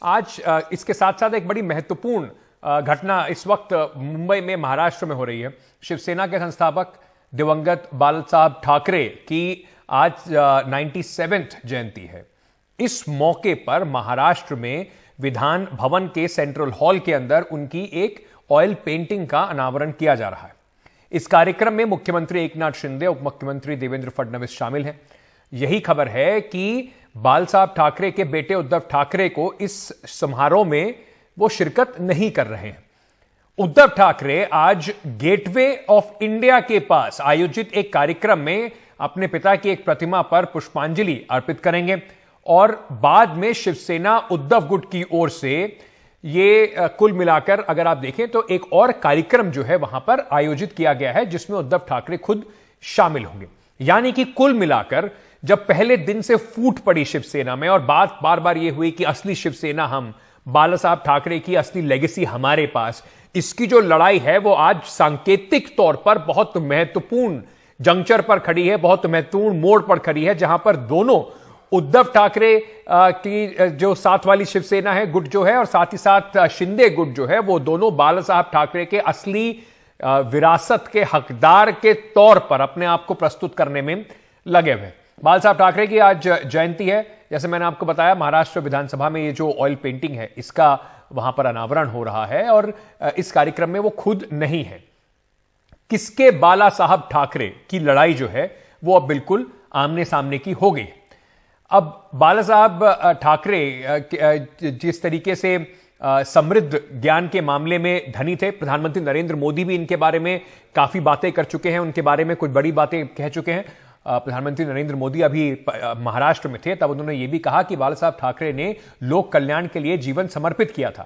आज इसके साथ साथ एक बड़ी महत्वपूर्ण घटना इस वक्त मुंबई में, महाराष्ट्र में हो रही है। शिवसेना के संस्थापक दिवंगत बाला साहब ठाकरे की आज 97वीं जयंती है। इस मौके पर महाराष्ट्र में विधान भवन के सेंट्रल हॉल के अंदर उनकी एक ऑयल पेंटिंग का अनावरण किया जा रहा है। इस कार्यक्रम में मुख्यमंत्री एकनाथ शिंदे, उप मुख्यमंत्री देवेंद्र फडणवीस शामिल हैं। यही खबर है कि बाला साहब ठाकरे के बेटे उद्धव ठाकरे को इस समारोह में वो शिरकत नहीं कर रहे हैं। उद्धव ठाकरे आज गेटवे ऑफ इंडिया के पास आयोजित एक कार्यक्रम में अपने पिता की एक प्रतिमा पर पुष्पांजलि अर्पित करेंगे और बाद में शिवसेना उद्धव गुट की ओर से ये कुल मिलाकर अगर आप देखें तो एक और कार्यक्रम जो है वहां पर आयोजित किया गया है जिसमें उद्धव ठाकरे खुद शामिल होंगे। यानी कि कुल मिलाकर जब पहले दिन से फूट पड़ी शिवसेना में और बात बार बार यह हुई कि असली शिवसेना हम, बाला साहब ठाकरे की असली लेगेसी हमारे पास, इसकी जो लड़ाई है वो आज सांकेतिक तौर पर बहुत महत्वपूर्ण जंक्चर पर खड़ी है, बहुत महत्वपूर्ण मोड़ पर खड़ी है, जहां पर दोनों उद्धव ठाकरे की जो साथ वाली शिवसेना है, गुट जो है, और साथ ही साथ शिंदे गुट जो है, वो दोनों बाला साहब ठाकरे के असली विरासत के हकदार के तौर पर अपने आप को प्रस्तुत करने में लगे हुए। बाला साहब ठाकरे की आज जयंती है। जैसे मैंने आपको बताया, महाराष्ट्र विधानसभा में ये जो ऑयल पेंटिंग है इसका वहां पर अनावरण हो रहा है और इस कार्यक्रम में वो खुद नहीं है। किसके बाला साहब ठाकरे की लड़ाई जो है वो अब बिल्कुल आमने सामने की हो गई। अब बाला साहब ठाकरे जिस तरीके से समृद्ध ज्ञान के मामले में धनी थे, प्रधानमंत्री नरेंद्र मोदी भी इनके बारे में काफी बातें कर चुके हैं, उनके बारे में कुछ बड़ी बातें कह चुके हैं। प्रधानमंत्री नरेंद्र मोदी अभी महाराष्ट्र में थे, तब उन्होंने यह भी कहा कि बाला साहब ठाकरे ने लोक कल्याण के लिए जीवन समर्पित किया था।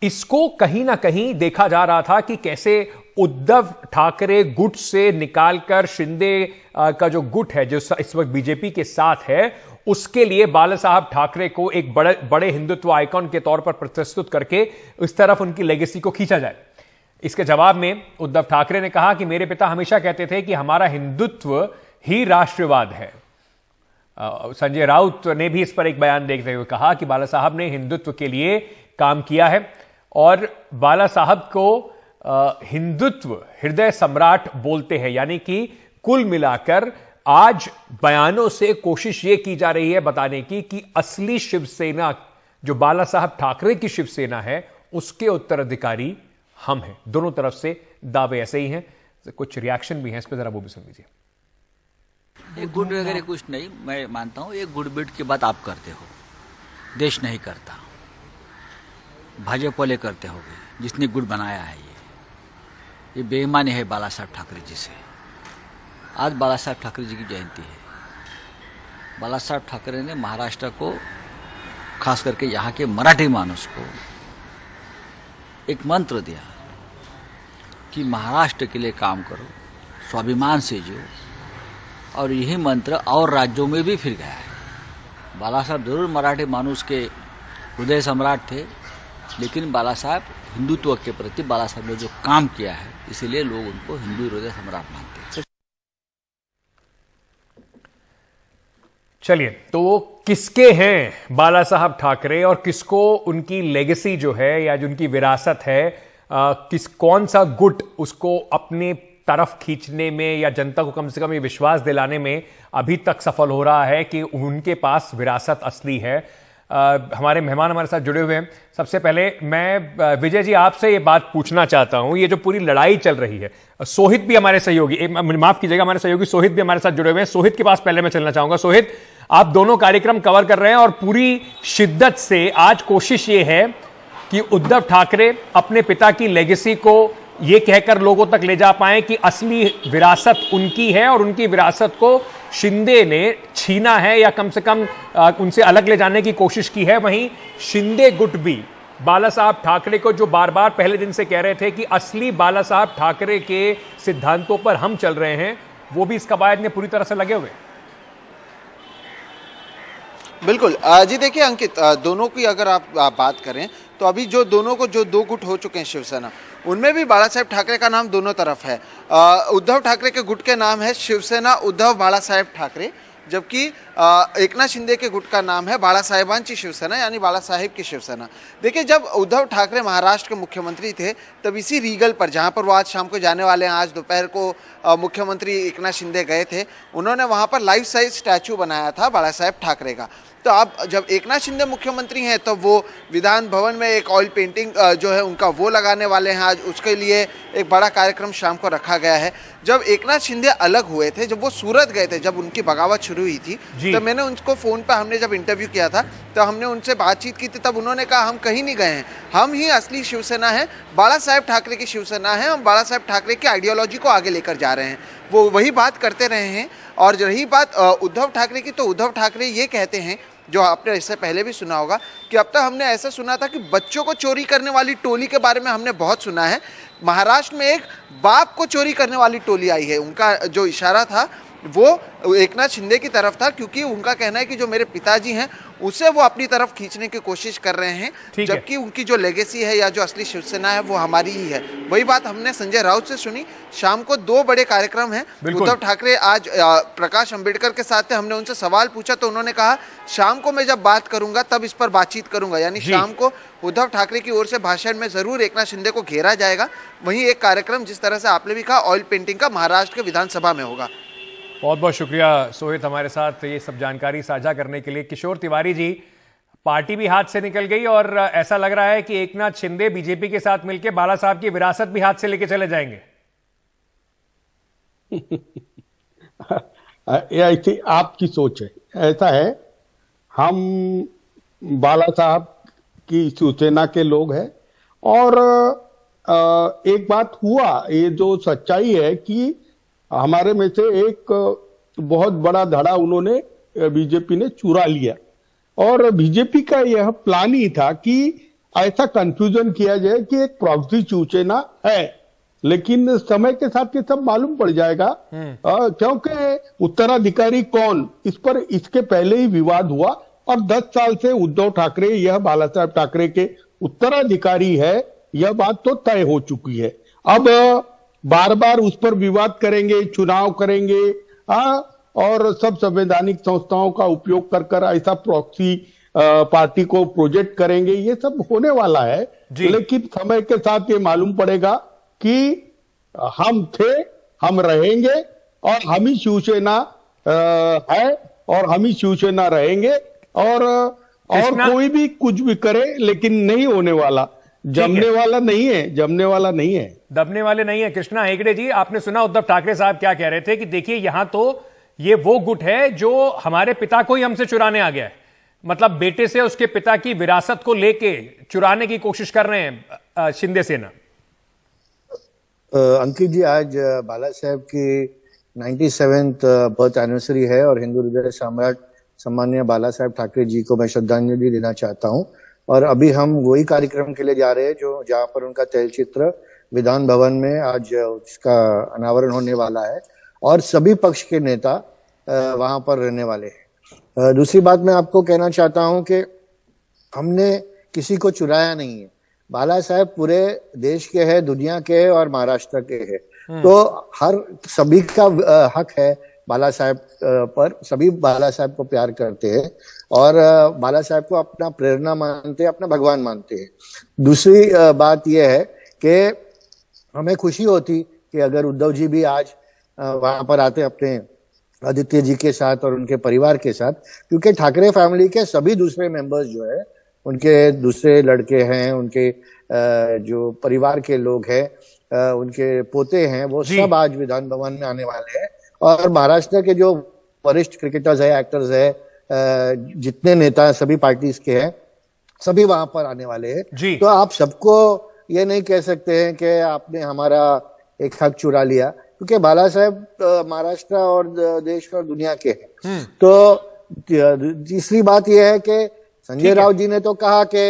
इसको कहीं ना कहीं देखा जा रहा था कि कैसे उद्धव ठाकरे गुट से निकालकर शिंदे का जो गुट है, जो इस वक्त बीजेपी के साथ है, उसके लिए बाला साहब ठाकरे को एक बड़े हिंदुत्व आइकॉन के तौर पर प्रस्तुत करके इस तरफ उनकी लेगेसी को खींचा जाए। इसके जवाब में उद्धव ठाकरे ने कहा कि मेरे पिता हमेशा कहते थे कि हमारा हिंदुत्व ही राष्ट्रवाद है। संजय राउत ने भी इस पर एक बयान देते हुए कहा कि बाला साहब ने हिंदुत्व के लिए काम किया है और बाला साहब को हिंदुत्व हृदय सम्राट बोलते हैं। यानी कि कुल मिलाकर आज बयानों से कोशिश यह की जा रही है बताने की कि असली शिवसेना जो बाला साहब ठाकरे की शिवसेना है उसके उत्तराधिकारी हम हैं। दोनों तरफ से दावे ऐसे ही हैं। कुछ रिएक्शन भी हैं, इस पर जरा वो भी सुन लीजिए। एक गुड वगैरह कुछ नहीं, मैं मानता हूँ एक गुड बिट की बात आप करते हो, देश नहीं करता, भाजपा वाले करते होगे जिसने गुट बनाया है। ये बेईमानी है बाला साहब ठाकरे जी से। आज बाला साहब ठाकरे जी की जयंती है। बाला साहब ठाकरे ने महाराष्ट्र को, खास करके यहाँ के मराठी मानुस को एक मंत्र दिया कि महाराष्ट्र के लिए काम करो, स्वाभिमान से जियो, और यही मंत्र और राज्यों में भी फिर गया है। बाला साहब जरूर मराठी मानुस के हृदय सम्राट थे, लेकिन बाला साहब हिंदुत्व के प्रति बाला साहब ने जो काम किया है, इसीलिए लोग उनको हिंदू हृदय सम्राट मानते हैं। चलिए, तो वो किसके हैं बाला साहब ठाकरे और किसको उनकी लेगेसी जो है या जो उनकी विरासत है, कौन सा गुट उसको अपने तरफ खींचने में या जनता को कम से कम ये विश्वास दिलाने में अभी तक सफल हो रहा है कि उनके पास विरासत असली है। हमारे मेहमान हमारे साथ जुड़े हुए हैं। सबसे पहले मैं विजय जी आपसे ये बात पूछना चाहता हूं, ये जो पूरी लड़ाई चल रही है, सोहित भी हमारे सहयोगी, माफ कीजिएगा, हमारे सहयोगी सोहित भी हमारे साथ जुड़े हुए हैं। सोहित के पास पहले मैं चलना चाहूंगा। सोहित, आप दोनों कार्यक्रम कवर कर रहे हैं और पूरी शिद्दत से आज कोशिश ये है कि उद्धव ठाकरे अपने पिता की लेगेसी को ये कहकर लोगों तक ले जा पाए कि असली विरासत उनकी है और उनकी विरासत को शिंदे ने छीना है या कम से कम उनसे अलग ले जाने की कोशिश की है। वहीं शिंदे गुट भी बाला साहब ठाकरे को, जो बार बार पहले दिन से कह रहे थे कि असली बाला साहब ठाकरे के सिद्धांतों पर हम चल रहे हैं, वो भी इस कवायद में पूरी तरह से लगे हुए। बिल्कुल जी, देखिए अंकित, दोनों की अगर आप बात करें तो अभी जो दोनों को जो दो गुट हो चुके हैं शिवसेना, उनमें भी बाला साहेब ठाकरे का नाम दोनों तरफ है। उद्धव ठाकरे के गुट के नाम है शिवसेना उद्धव बाला साहेब ठाकरे, जबकि एकनाथ शिंदे के गुट का नाम है बाळासाहेबांची शिवसेना, यानी बाला साहेब की शिवसेना। देखिए, जब उद्धव ठाकरे महाराष्ट्र के मुख्यमंत्री थे तब इसी रीगल पर, जहां पर वो आज शाम को जाने वाले हैं, आज दोपहर को मुख्यमंत्री एकनाथ शिंदे गए थे, उन्होंने वहां पर लाइफ साइज स्टैचू बनाया था बाला साहेब ठाकरे का। तो अब जब एकनाथ शिंदे मुख्यमंत्री हैं तो वो विधान भवन में एक ऑयल पेंटिंग जो है उनका वो लगाने वाले हैं आज, उसके लिए एक बड़ा कार्यक्रम शाम को रखा गया है। जब एकनाथ शिंदे अलग हुए थे, जब वो सूरत गए थे, जब उनकी बगावत शुरू हुई थी, तो मैंने उनको फोन पर, हमने जब इंटरव्यू किया था तो हमने उनसे बातचीत की थी, तब उन्होंने कहा हम कहीं नहीं गए हैं, हम ही असली शिवसेना है, बाला साहेब ठाकरे की शिवसेना है, हम बाला साहेब ठाकरे की आइडियोलॉजी को आगे लेकर जा रहे हैं। वो वही बात करते रहे हैं। और रही बात उद्धव ठाकरे की, तो उद्धव ठाकरे ये कहते हैं, जो आपने इससे पहले भी सुना होगा, कि अब तक हमने ऐसा सुना था कि बच्चों को चोरी करने वाली टोली के बारे में हमने बहुत सुना है, महाराष्ट्र में एक बाप को चोरी करने वाली टोली आई है। उनका जो इशारा था वो एकनाथ शिंदे की तरफ था, क्योंकि उनका कहना है कि जो मेरे पिताजी हैं उसे वो अपनी तरफ खींचने की कोशिश कर रहे हैं, जबकि उनकी जो लेगेसी है या जो असली शिवसेना है वो हमारी ही है। वही बात हमने संजय राउत से सुनी। शाम को 2 बड़े कार्यक्रम हैं। उद्धव ठाकरे आज प्रकाश अंबेडकर के साथ थे, हमने उनसे सवाल पूछा तो उन्होंने कहा शाम को मैं जब बात करूंगा तब इस पर बातचीत करूंगा, यानी शाम को उद्धव ठाकरे की ओर से भाषण में जरूर एकनाथ शिंदे को घेरा जाएगा। वहीं एक कार्यक्रम, जिस तरह से आपने भी कहा, ऑयल पेंटिंग का महाराष्ट्र के विधानसभा में होगा। बहुत बहुत शुक्रिया सोहित, हमारे साथ ये सब जानकारी साझा करने के लिए। किशोर तिवारी जी, पार्टी भी हाथ से निकल गई और ऐसा लग रहा है कि एकनाथ शिंदे बीजेपी के साथ मिलकर बाला साहब की विरासत भी हाथ से लेके चले जाएंगे। ऐसी आपकी सोच है। ऐसा है, हम बाला साहब की शिवसेना के लोग हैं और एक बात हुआ, ये जो सच्चाई है कि हमारे में से एक बहुत बड़ा धड़ा उन्होंने, बीजेपी ने चुरा लिया। और बीजेपी का यह प्लान ही था कि ऐसा कंफ्यूजन किया जाए कि एक प्रॉक्सी शिवसेना है, लेकिन समय के साथ ये सब मालूम पड़ जाएगा। क्योंकि उत्तराधिकारी कौन, इस पर इसके पहले ही विवाद हुआ और 10 साल से उद्धव ठाकरे यह बाला साहेब ठाकरे के उत्तराधिकारी है, यह बात तो तय हो चुकी है। अब बार बार उस पर विवाद करेंगे, चुनाव करेंगे, और सब संवैधानिक संस्थाओं का उपयोग कर ऐसा प्रॉक्सी पार्टी को प्रोजेक्ट करेंगे, ये सब होने वाला है। लेकिन समय के साथ ये मालूम पड़ेगा कि हम थे, हम रहेंगे और हम ही शिवसेना है और हम ही शिवसेना रहेंगे। और कोई भी कुछ भी करे, लेकिन नहीं होने वाला, जमने वाला नहीं है, जमने वाला नहीं है, दबने वाले नहीं है। कृष्णा हेगड़े जी, आपने सुना उद्धव ठाकरे साहब क्या कह रहे थे कि देखिए यहां तो ये वो गुट है जो हमारे पिता को ही हमसे चुराने आ गया है, मतलब बेटे से उसके पिता की विरासत को लेके चुराने की कोशिश कर रहे हैं शिंदे सेना। अंकित जी, आज बाला साहेब की 97th बर्थ एनिवर्सरी है और हिंदू हृदय सम्राट सम्माननीय बाला साहेब ठाकरे जी को मैं श्रद्धांजलि देना चाहता हूं। और अभी हम वही कार्यक्रम के लिए जा रहे हैं जो जहां पर उनका तैलचित्र विधान भवन में आज उसका अनावरण होने वाला है और सभी पक्ष के नेता वहां पर रहने वाले हैं। दूसरी बात मैं आपको कहना चाहता हूं कि हमने किसी को चुराया नहीं है। बाला साहेब पूरे देश के हैं, दुनिया के हैं और महाराष्ट्र के हैं, तो हर सभी का हक है बाला साहेब पर। सभी बाला साहेब को प्यार करते हैं और बाला साहेब को अपना प्रेरणा मानते हैं, अपना भगवान मानते हैं। दूसरी बात यह है कि हमें खुशी होती कि अगर उद्धव जी भी आज वहां पर आते अपने आदित्य जी के साथ और उनके परिवार के साथ, क्योंकि ठाकरे फैमिली के सभी दूसरे मेंबर्स जो है, उनके दूसरे लड़के हैं, उनके जो परिवार के लोग हैं, उनके पोते हैं, वो सब आज विधान भवन में आने वाले हैं। और महाराष्ट्र के जो वरिष्ठ क्रिकेटर्स है, एक्टर्स है, जितने नेता सभी पार्टीज के हैं, सभी वहां पर आने वाले हैं। तो आप सबको ये नहीं कह सकते हैं कि आपने हमारा एक हक चुरा लिया, क्योंकि बाला साहेब महाराष्ट्र और देश और दुनिया के हैं। तो तीसरी बात यह है कि संजय राउत जी ने तो कहा कि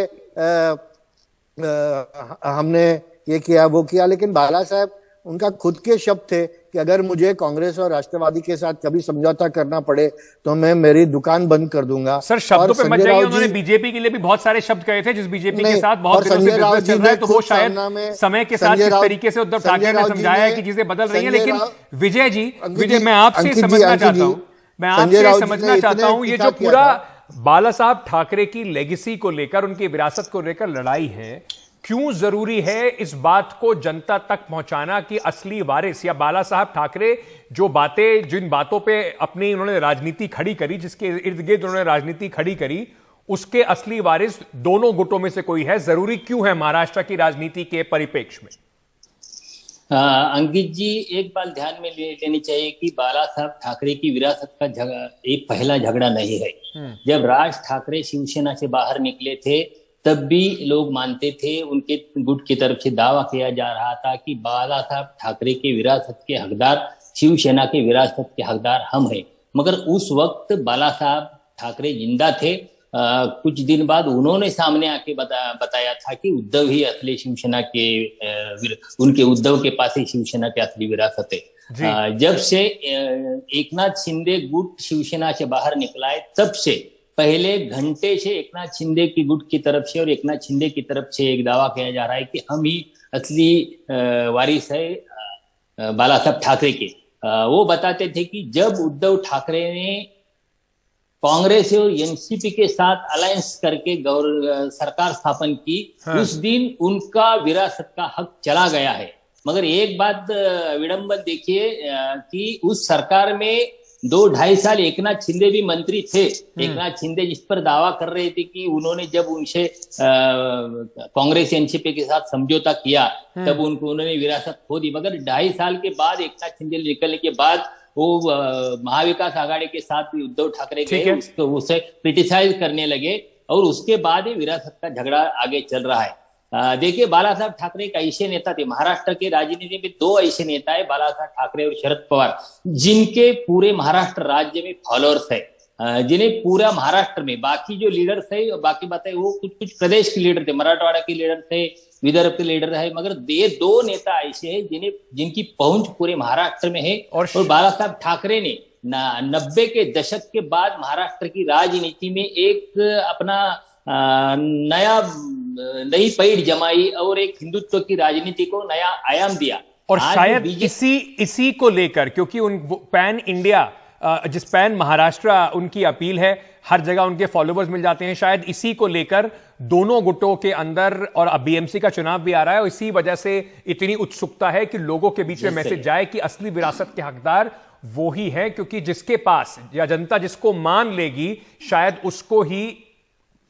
हमने ये किया वो किया, लेकिन बाला साहेब, उनका खुद के शब्द थे कि अगर मुझे कांग्रेस और राष्ट्रवादी के साथ कभी समझौता करना पड़े तो मैं मेरी दुकान बंद कर दूंगा। सर, शब्दों पे मत जाइए, उन्होंने बीजेपी के लिए भी बहुत सारे शब्द कहे थे, जिस बीजेपी के साथ बहुत दिनों से बिजनेस चल रहा है, तो वो शायद समय के साथ इस तरीके से उद्धव ठाकरे ने समझाया है कि चीजें बदल रही हैं। लेकिन विजय जी, विजय, मैं आपसे समझना चाहता हूं मैं संजय आपसे राउत जी समझना ने चाहता इतने हूं, ये टीका जो किया पूरा था। बाला साहब ठाकरे की लेगेसी को लेकर, उनकी विरासत को लेकर लड़ाई है, क्यों जरूरी है इस बात को जनता तक पहुंचाना कि असली वारिस या बाला साहब ठाकरे जो बातें, जिन बातों पे अपनी उन्होंने राजनीति खड़ी करी, जिसके इर्द गिर्द उन्होंने राजनीति खड़ी करी, उसके असली वारिस दोनों गुटों में से कोई है? जरूरी क्यों है महाराष्ट्र की राजनीति के परिप्रेक्ष्य में? अंकित जी, एक बात ध्यान में लेनी चाहिए कि बाला साहब ठाकरे की विरासत का एक पहला झगड़ा नहीं है। जब राज ठाकरे शिवसेना से बाहर निकले थे तब भी लोग मानते थे, उनके गुट की तरफ से दावा किया जा रहा था कि बाला साहब ठाकरे के विरासत के हकदार, शिवसेना के विरासत के हकदार हम हैं। मगर उस वक्त बाला साहब ठाकरे जिंदा थे। कुछ दिन बाद उन्होंने सामने आके बताया था कि उद्धव ही असली शिवसेना के, उनके उद्धव के पास ही शिवसेना की असली विरासत है। जब से एकनाथ शिंदे गुट शिवसेना से बाहर निकला है, तब से पहले घंटे से एकनाथ शिंदे की गुट की तरफ से और एकनाथ शिंदे की तरफ से एक दावा किया जा रहा है कि हम ही असली वारिस है बाला साहब ठाकरे के। वो बताते थे कि जब उद्धव ठाकरे ने कांग्रेस और एनसीपी के साथ अलायंस करके सरकार स्थापन की, उस दिन उनका विरासत का हक चला गया है। मगर एक बात विडंबन देखिए कि उस सरकार में 2-2.5 साल एकनाथ शिंदे भी मंत्री थे। एकनाथ शिंदे जिस पर दावा कर रहे थे कि उन्होंने जब उनसे कांग्रेस एनसीपी के साथ समझौता किया तब उन्होंने विरासत खो दी। मगर 2.5 साल के बाद एकनाथ शिंदे निकलने के बाद वो महाविकास आघाड़ी के साथ उद्धव ठाकरे गए, उसे क्रिटिसाइज करने लगे और उसके बाद ही विरासत का झगड़ा आगे चल रहा है। देखिए, बाला साहब ठाकरे एक ऐसे नेता थे, महाराष्ट्र के राजनीति में 2 ऐसे नेता है, बाला साहब ठाकरे और शरद पवार, जिनके पूरे महाराष्ट्र राज्य में फॉलोअर्स है, जिन्हें पूरा महाराष्ट्र में, बाकी जो लीडर्स है, बाकी बातें वो कुछ प्रदेश के लीडर थे, मराठवाड़ा के लीडर थे, विदर्भ के लीडर है, मगर ये 2 नेता ऐसे हैं जिनकी पहुंच पूरे महाराष्ट्र में है। और बाला साहब ठाकरे ने 90 के दशक के बाद महाराष्ट्र की राजनीति में एक अपना नई पैठ जमाई और एक हिंदुत्व की राजनीति को नया आयाम दिया। और शायद इसी को लेकर, क्योंकि उन पैन इंडिया, जिस पैन महाराष्ट्र उनकी अपील है, हर जगह उनके फॉलोवर्स मिल जाते हैं, शायद इसी को लेकर दोनों गुटों के अंदर, और अब बीएमसी का चुनाव भी आ रहा है, और इसी वजह से इतनी उत्सुकता है कि लोगों के बीच में मैसेज जाए कि असली विरासत के हकदार वो ही है, क्योंकि जिसके पास या जनता जिसको मान लेगी शायद उसको ही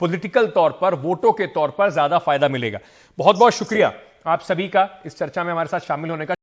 पॉलिटिकल तौर पर, वोटों के तौर पर ज्यादा फायदा मिलेगा। बहुत बहुत शुक्रिया आप सभी का इस चर्चा में हमारे साथ शामिल होने का।